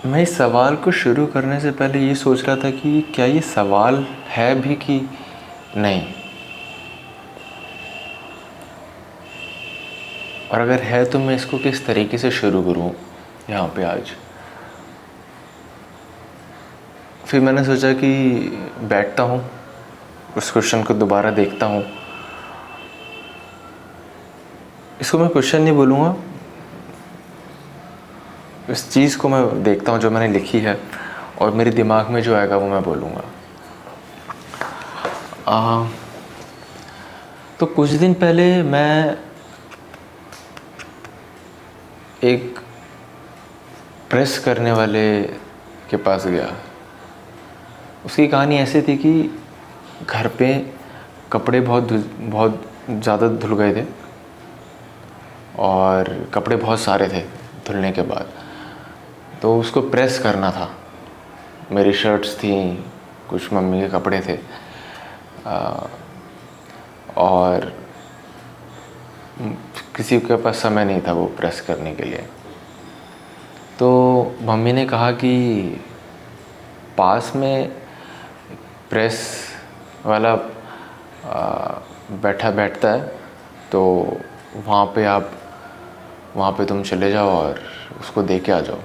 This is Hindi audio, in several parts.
मैं इस सवाल को शुरू करने से पहले ये सोच रहा था कि क्या ये सवाल है भी कि नहीं, और अगर है तो मैं इसको किस तरीके से शुरू करूं यहाँ पे आज। फिर मैंने सोचा कि बैठता हूँ, उस क्वेश्चन को दोबारा देखता हूँ। इसको मैं क्वेश्चन नहीं बोलूँगा, इस चीज़ को मैं देखता हूँ जो मैंने लिखी है, और मेरे दिमाग में जो आएगा वो मैं बोलूँगा। तो कुछ दिन पहले मैं एक प्रेस करने वाले के पास गया। उसकी कहानी ऐसी थी कि घर पे कपड़े बहुत ज़्यादा धुल गए थे, और कपड़े बहुत सारे थे धुलने के बाद, तो उसको प्रेस करना था। मेरी शर्ट्स थी, कुछ मम्मी के कपड़े थे, और किसी के पास समय नहीं था वो प्रेस करने के लिए। तो मम्मी ने कहा कि पास में प्रेस वाला बैठता है, तो वहाँ पे तुम चले जाओ और उसको दे के आ जाओ।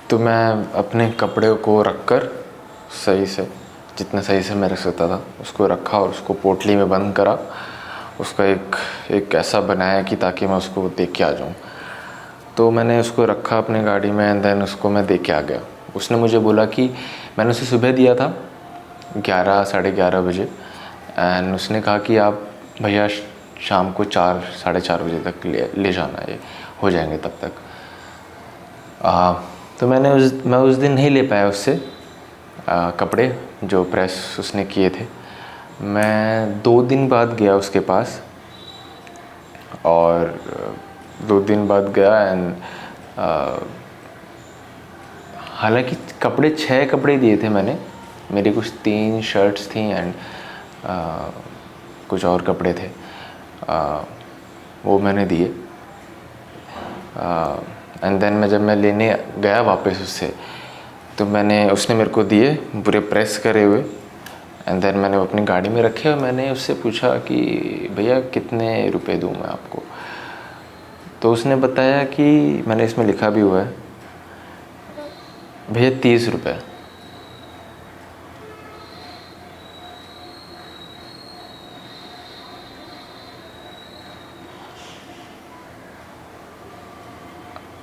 तो मैं अपने कपड़े को रखकर सही से, जितना सही से मैं रख सकता था, उसको रखा और उसको पोटली में बंद करा। उसका एक ऐसा बनाया कि ताकि मैं उसको दे के आ जाऊँ। तो मैंने उसको रखा अपने गाड़ी में, एंड देन उसको मैं दे के आ गया। उसने मुझे बोला कि मैंने उसे सुबह दिया था 11 साढ़े 11 बजे, एंड उसने कहा कि आप भैया शाम को 4 साढ़े 4 बजे तक ले जाना, ये हो जाएंगे तब तक। तो मैं उस दिन नहीं ले पाया उससे कपड़े जो प्रेस उसने किए थे। मैं 2 दिन बाद गया उसके पास, और 2 दिन बाद गया, एंड हालांकि 6 कपड़े दिए थे मैंने। मेरी कुछ 3 शर्ट्स थी, एंड कुछ और कपड़े थे, वो मैंने दिए। एंड देन जब मैं लेने गया वापस उससे, तो उसने मेरे को दिए पूरे प्रेस करे हुए, एंड देन मैंने वो अपनी गाड़ी में रखे, और मैंने उससे पूछा कि भैया कितने रुपए दूँ मैं आपको। तो उसने बताया कि मैंने इसमें लिखा भी हुआ है, भैया 30 रुपये।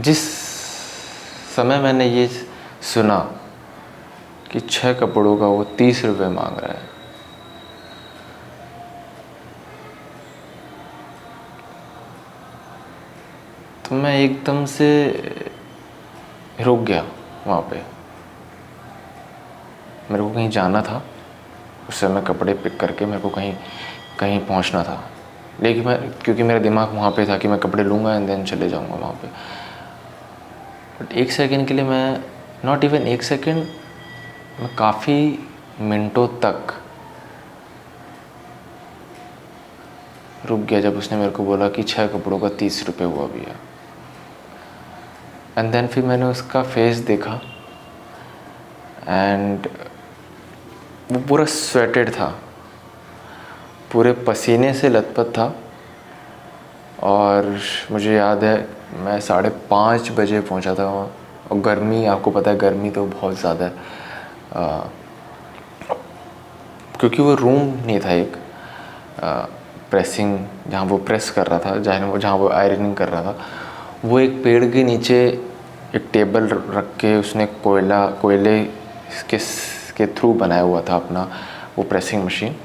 जिस समय मैंने ये सुना कि 6 कपड़ों का वो 30 रुपये मांग रहा है, तो मैं एकदम से रुक गया वहाँ पे। मेरे को कहीं जाना था, उस समय कपड़े पिक करके मेरे को कहीं पहुँचना था, लेकिन क्योंकि मेरा दिमाग वहाँ पे था कि मैं कपड़े लूँगा एंड देन चले जाऊँगा वहाँ पे। बट 1 सेकंड के लिए मैं, नॉट इवन 1 सेकंड, मैं काफ़ी मिनटों तक रुक गया जब उसने मेरे को बोला कि 6 कपड़ों का 30 रुपये हुआ भैया। एंड देन फिर मैंने उसका फेस देखा, एंड वो पूरा स्वेटेड था, पूरे पसीने से लथपथ था। और मुझे याद है मैं 5:30 बजे पहुंचा था वहाँ, और गर्मी, आपको पता है गर्मी तो बहुत ज़्यादा है, क्योंकि वो रूम नहीं था एक प्रेसिंग, जहाँ वो प्रेस कर रहा था, जहाँ वो आयरनिंग कर रहा था, वो एक पेड़ के नीचे एक टेबल रख के उसने कोयले के थ्रू बनाया हुआ था अपना वो प्रेसिंग मशीन।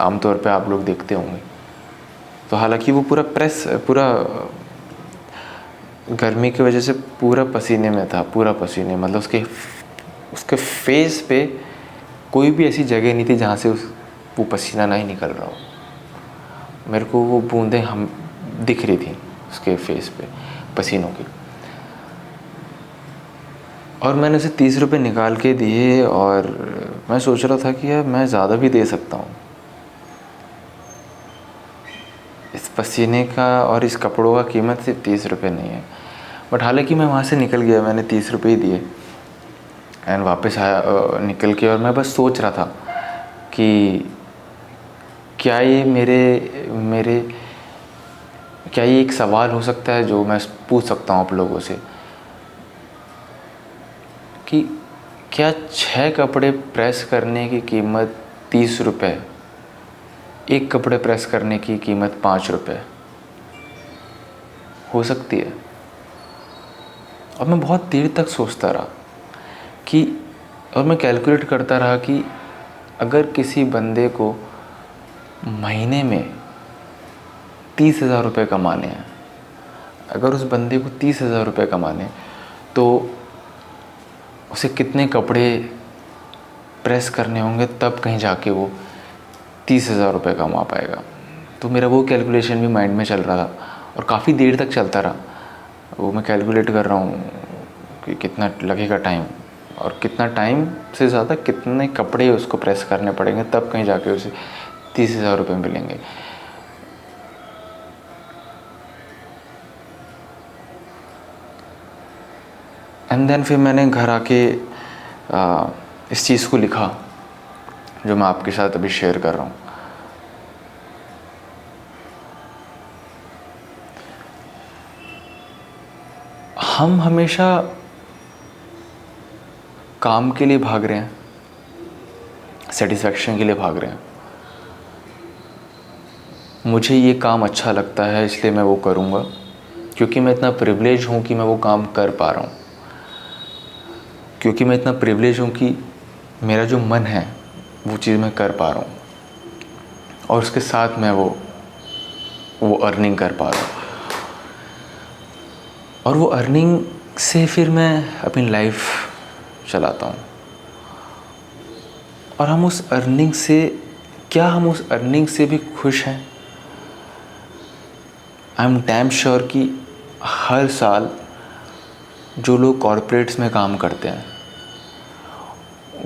आमतौर पे आप लोग देखते होंगे। तो हालांकि वो पूरा गर्मी की वजह से पूरा पसीने में था, पूरा पसीने, मतलब उसके फेस पे कोई भी ऐसी जगह नहीं थी जहाँ से वो पसीना नहीं निकल रहा हो। मेरे को वो बूंदें हम दिख रही थी उसके फेस पे पसीनों की। और मैंने उसे 30 रुपये निकाल के दिए और मैं सोच रहा था कि यार मैं ज़्यादा भी दे सकता हूँ। इस पसीने का और इस कपड़ों का कीमत सिर्फ 30 रुपये नहीं है। बट हालांकि मैं वहाँ से निकल गया, मैंने 30 रुपये ही दिए एंड वापस आया निकल के। और मैं बस सोच रहा था कि क्या ये मेरे क्या ये एक सवाल हो सकता है जो मैं पूछ सकता हूँ आप लोगों से कि क्या 6 कपड़े प्रेस करने की कीमत 30 रुपये, एक कपड़े प्रेस करने की कीमत 5 रुपये हो सकती है? और मैं बहुत देर तक सोचता रहा कि, और मैं कैलकुलेट करता रहा कि अगर किसी बंदे को महीने में 30,000 रुपये कमाने हैं, अगर उस बंदे को 30,000 रुपये कमाने तो उसे कितने कपड़े प्रेस करने होंगे तब कहीं जाके वो 30,000 रुपये कमा पाएगा। तो मेरा वो कैलकुलेशन भी माइंड में चल रहा था और काफ़ी देर तक चलता रहा। वो मैं कैलकुलेट कर रहा हूँ कि कितना लगेगा टाइम, और कितना टाइम से ज़्यादा कितने कपड़े उसको प्रेस करने पड़ेंगे तब कहीं जाके उसे 30,000 रुपये मिलेंगे। एंड देन फिर मैंने घर आके इस चीज़ को लिखा जो मैं आपके साथ अभी शेयर कर रहा हूँ। हम हमेशा काम के लिए भाग रहे हैं, सेटिस्फैक्शन के लिए भाग रहे हैं। मुझे ये काम अच्छा लगता है इसलिए मैं वो करूँगा, क्योंकि मैं इतना प्रिविलेज हूँ कि मैं वो काम कर पा रहा हूँ, क्योंकि मैं इतना प्रिविलेज हूँ कि मेरा जो मन है वो चीज़ मैं कर पा रहा हूँ, और उसके साथ मैं वो अर्निंग कर पा रहा हूँ। और वो अर्निंग से फिर मैं अपनी लाइफ चलाता हूँ। और हम उस अर्निंग से, क्या हम उस अर्निंग से भी खुश हैं? आई एम डैम श्योर कि हर साल जो लोग कॉरपोरेट्स में काम करते हैं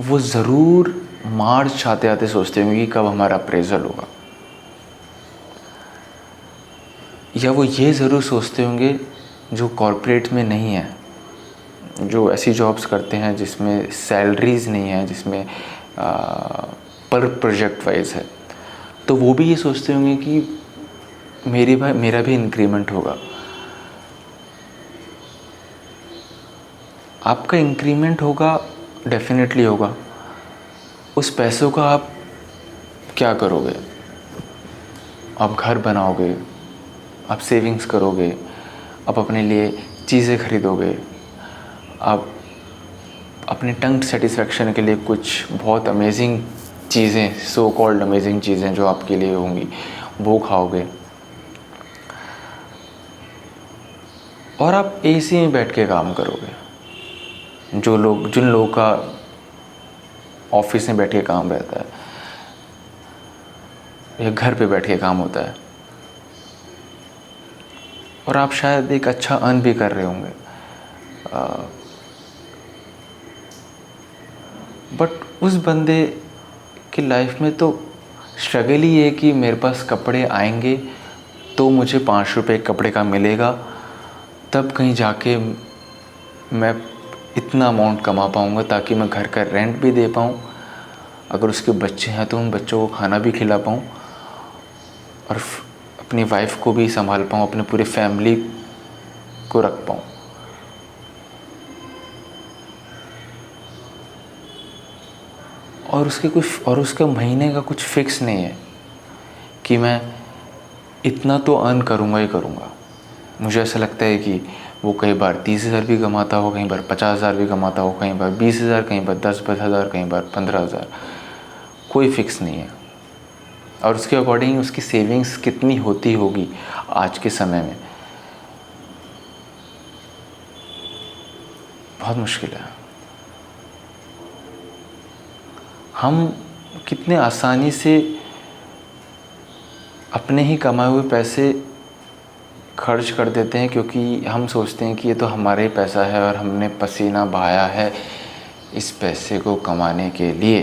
वो ज़रूर मार्च आते आते सोचते होंगे कि कब हमारा अप्रेज़ल होगा, या वो ये ज़रूर सोचते होंगे जो कॉरपोरेट में नहीं है, जो ऐसी जॉब्स करते हैं जिसमें सैलरीज़ नहीं है, जिसमें पर प्रोजेक्ट वाइज है, तो वो भी ये सोचते होंगे कि मेरा भी इंक्रीमेंट होगा। आपका इंक्रीमेंट होगा, डेफिनेटली होगा। उस पैसों का आप क्या करोगे? आप घर बनाओगे, आप सेविंग्स करोगे, आप अपने लिए चीज़ें खरीदोगे, आप अपने टंग सेटिस्फेक्शन के लिए कुछ बहुत अमेजिंग चीज़ें, सो कॉल्ड अमेजिंग चीज़ें जो आपके लिए होंगी वो खाओगे, और आप एसी में बैठ के काम करोगे। जिन लोगों का ऑफिस में बैठ के काम रहता है या घर पे बैठ के काम होता है, और आप शायद एक अच्छा अर्न भी कर रहे होंगे, बट उस बंदे की लाइफ में तो स्ट्रगल ही है कि मेरे पास कपड़े आएंगे तो मुझे 5 रुपये कपड़े का मिलेगा, तब कहीं जाके मैं इतना अमाउंट कमा पाऊँगा ताकि मैं घर का रेंट भी दे पाऊँ, अगर उसके बच्चे हैं तो उन बच्चों को खाना भी खिला पाऊँ, और अपनी वाइफ को भी संभाल पाऊँ, अपने पूरे फैमिली को रख पाऊँ। और उसका महीने का कुछ फिक्स नहीं है कि मैं इतना तो अर्न करूँगा ही करूँगा। मुझे ऐसा लगता है कि वो कई बार 30,000 भी कमाता हो, कहीं बार 50,000 भी कमाता हो, कहीं बार 20,000, कहीं बार 10,000, कहीं बार 15,000, कोई फिक्स नहीं है। और उसके अकॉर्डिंग उसकी सेविंग्स कितनी होती होगी आज के समय में, बहुत मुश्किल है। हम कितने आसानी से अपने ही कमाए हुए पैसे खर्च कर देते हैं, क्योंकि हम सोचते हैं कि ये तो हमारा ही पैसा है और हमने पसीना बहाया है इस पैसे को कमाने के लिए।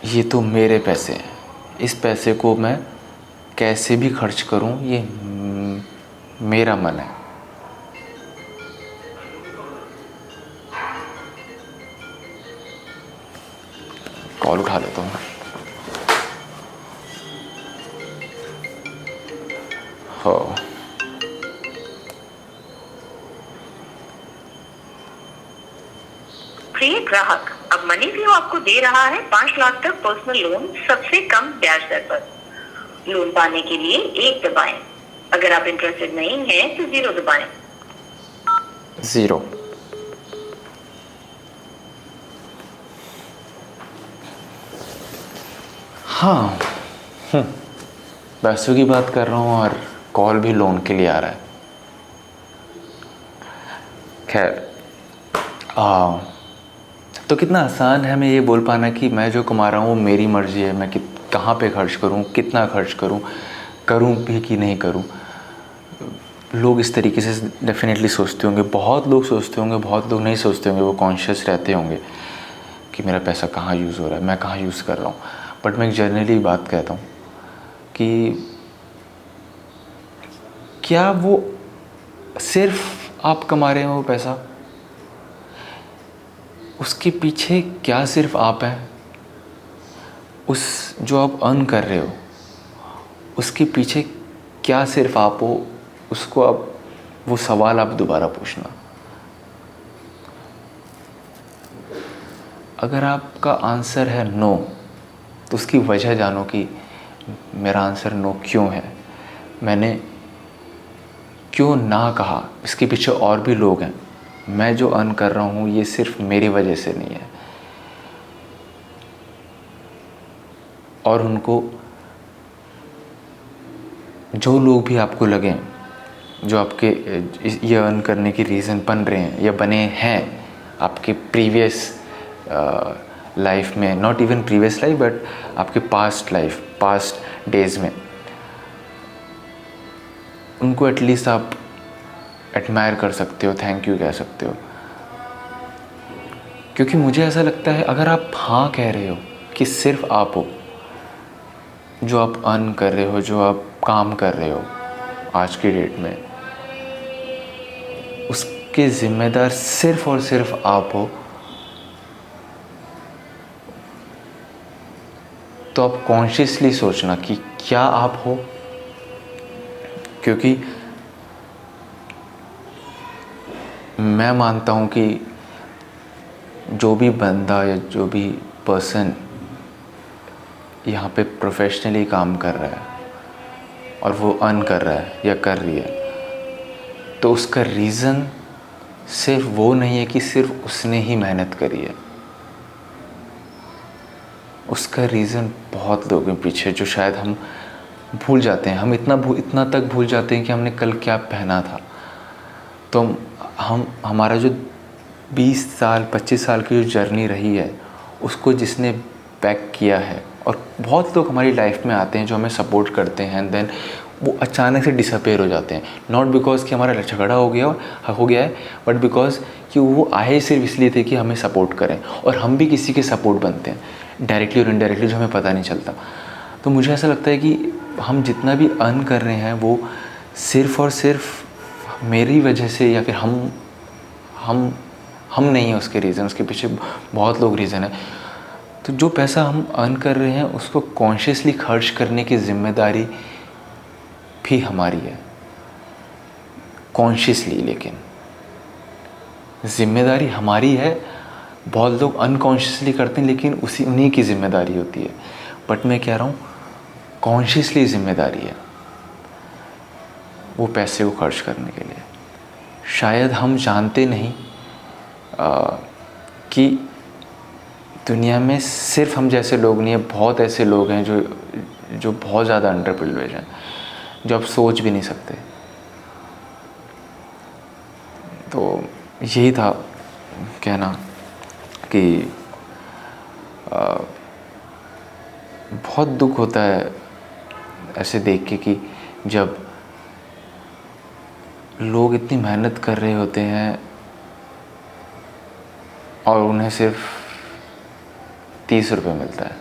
ये तो मेरे पैसे हैं, इस पैसे को मैं कैसे भी खर्च करूं, ये मेरा मन है। कॉल उठा लेता हूँ। हाँ, प्रिय ग्राहक, अब मनी व्यू आपको दे रहा है 5 लाख तक पर्सनल लोन सबसे कम ब्याज दर पर। लोन पाने के लिए 1 दबाएं। अगर आप इंटरेस्टेड नहीं हैं तो 0 दबाएं। 0। हाँ, पैसों की बात कर रहा हूँ और कॉल भी लोन के लिए आ रहा है। खैर, तो कितना आसान है मैं ये बोल पाना कि मैं जो कमा रहा हूँ वो मेरी मर्ज़ी है, मैं कहाँ पे खर्च करूँ, कितना खर्च करूँ भी कि नहीं करूँ। लोग इस तरीके से डेफिनेटली सोचते होंगे, बहुत लोग सोचते होंगे, बहुत लोग नहीं सोचते होंगे, वो कॉन्शियस रहते होंगे कि मेरा पैसा कहाँ यूज़ हो रहा है, मैं कहाँ यूज़ कर रहा हूँ। बट मैं एक जनरली बात कहता हूँ कि क्या वो सिर्फ आप कमा रहे हो वो पैसा, उसके पीछे क्या सिर्फ आप हैं? उस जो आप अर्न कर रहे हो उसके पीछे क्या सिर्फ आप हो? उसको आप वो सवाल आप दोबारा पूछना। अगर आपका आंसर है नो, तो उसकी वजह जानो कि मेरा आंसर नो क्यों है, मैंने क्यों ना कहा। इसके पीछे और भी लोग हैं, मैं जो अर्न कर रहा हूँ ये सिर्फ मेरी वजह से नहीं है। और उनको जो लोग भी आपको लगें, जो आपके ये अर्न करने की रीज़न बन रहे हैं या बने हैं आपके प्रीवियस लाइफ में, not even previous life but आपके पास्ट लाइफ, पास्ट डेज़ में, उनको एटलीस्ट आप एडमायर कर सकते हो, थैंक यू कह सकते हो। क्योंकि मुझे ऐसा लगता है अगर आप हाँ कह रहे हो कि सिर्फ आप हो जो आप अर्न कर रहे हो, जो आप काम कर रहे हो आज की डेट में, उसके ज़िम्मेदार सिर्फ और सिर्फ आप हो, तो आप कॉन्शियसली सोचना कि क्या आप हो। क्योंकि मैं मानता हूँ कि जो भी बंदा या जो भी पर्सन यहाँ पे प्रोफेशनली काम कर रहा है और वो अर्न कर रहा है या कर रही है, तो उसका रीज़न सिर्फ वो नहीं है कि सिर्फ उसने ही मेहनत करी है। उसका रीज़न बहुत लोग हैं पीछे जो शायद हम भूल जाते हैं। हम इतना तक भूल जाते हैं कि हमने कल क्या पहना था। तो हम हमारा जो 20 साल 25 साल की जो जर्नी रही है उसको जिसने बैक किया है, और बहुत लोग हमारी लाइफ में आते हैं जो हमें सपोर्ट करते हैं, एंड देन वो अचानक से डिसअपेयर हो जाते हैं। नॉट बिकॉज कि हमारा झगड़ा हो गया है, बट बिकॉज कि वो आए सिर्फ इसलिए थे कि हमें सपोर्ट करें, और हम भी किसी के सपोर्ट बनते हैं डायरेक्टली और इनडायरेक्टली, जो हमें पता नहीं चलता। तो मुझे ऐसा लगता है कि हम जितना भी अर्न कर रहे हैं वो सिर्फ और सिर्फ मेरी वजह से, या फिर हम नहीं है उसके रीज़न, उसके पीछे बहुत लोग रीज़न है। तो जो पैसा हम अर्न कर रहे हैं उसको कॉन्शियसली खर्च करने की ज़िम्मेदारी भी हमारी है, कॉन्शियसली। लेकिन ज़िम्मेदारी हमारी है, बहुत लोग अनकॉन्शियसली करते हैं लेकिन उन्हीं की ज़िम्मेदारी होती है। बट मैं कह रहा हूँ कॉन्शियसली ज़िम्मेदारी है वो पैसे को खर्च करने के लिए। शायद हम जानते नहीं कि दुनिया में सिर्फ हम जैसे लोग नहीं है, बहुत ऐसे लोग हैं जो बहुत ज़्यादा अंडर प्रिविलेज हैं, जो आप सोच भी नहीं सकते। तो यही था कहना कि बहुत दुख होता है ऐसे देख के कि जब लोग इतनी मेहनत कर रहे होते हैं और उन्हें सिर्फ 30 रुपये मिलता है।